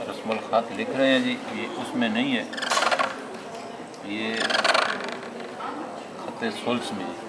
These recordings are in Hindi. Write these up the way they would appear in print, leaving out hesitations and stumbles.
रस्मुल ख़त लिख रहे हैं जी, ये उसमें नहीं है, ये ख़त सुल्स में है।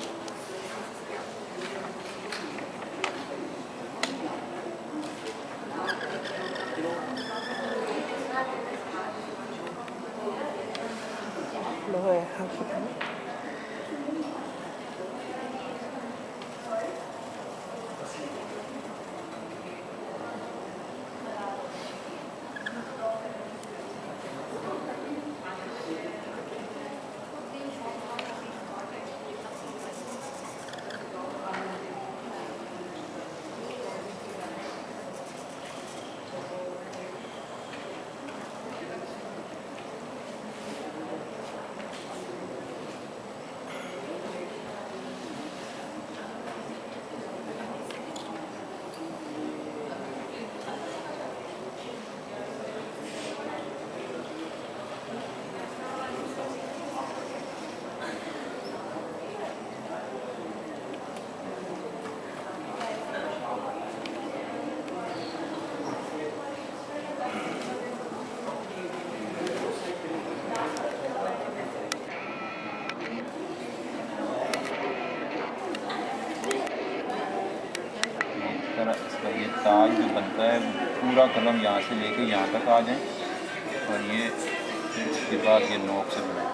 इसका ये ताज जो बनता है पूरा कलम यहाँ से लेके यहाँ तक आ जाए, और ये फिर उसके बाद ये नोक से बनाए।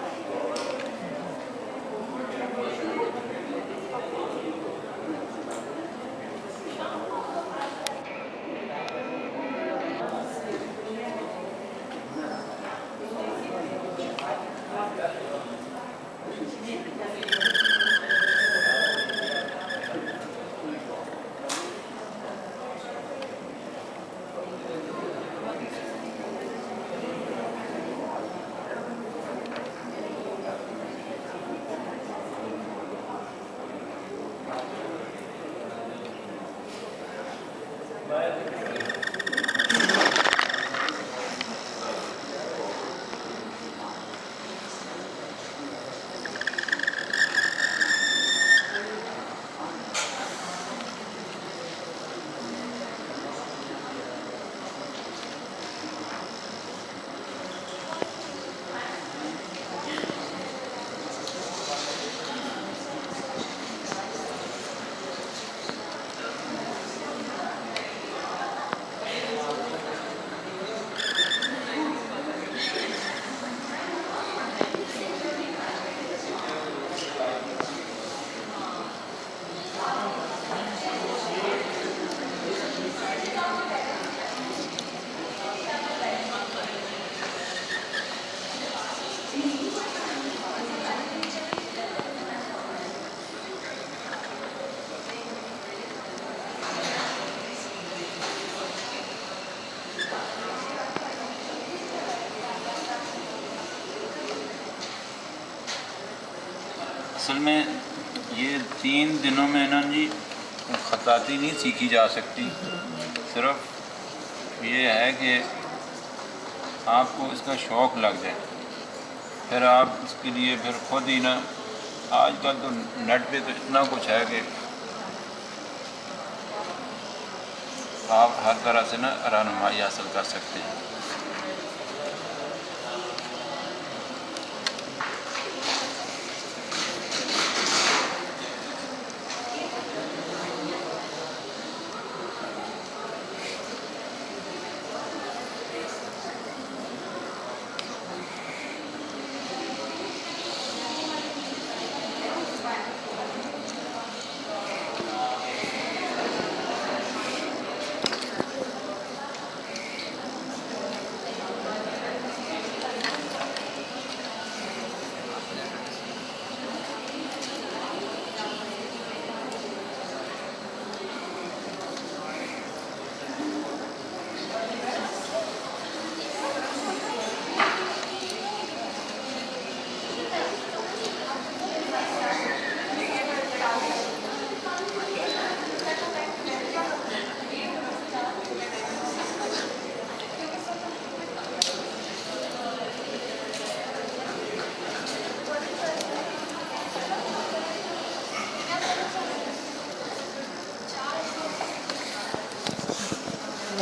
असल में ये 3 दिनों में ना जी ख़ताती नहीं सीखी जा सकती, सिर्फ ये है कि आपको इसका शौक़ लग जाए, फिर आप इसके लिए फिर खुद ही ना, आजकल तो नेट पे तो इतना कुछ है कि आप हर तरह से ना रहनुमाई हासिल कर सकते हैं।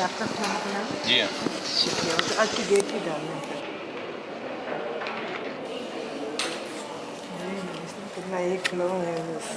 आपका खाना खाना जी हाँ। शुक्रिया। तो आज की डेट भी डालना है फिर। इसमें कितना 1 किलो है बस।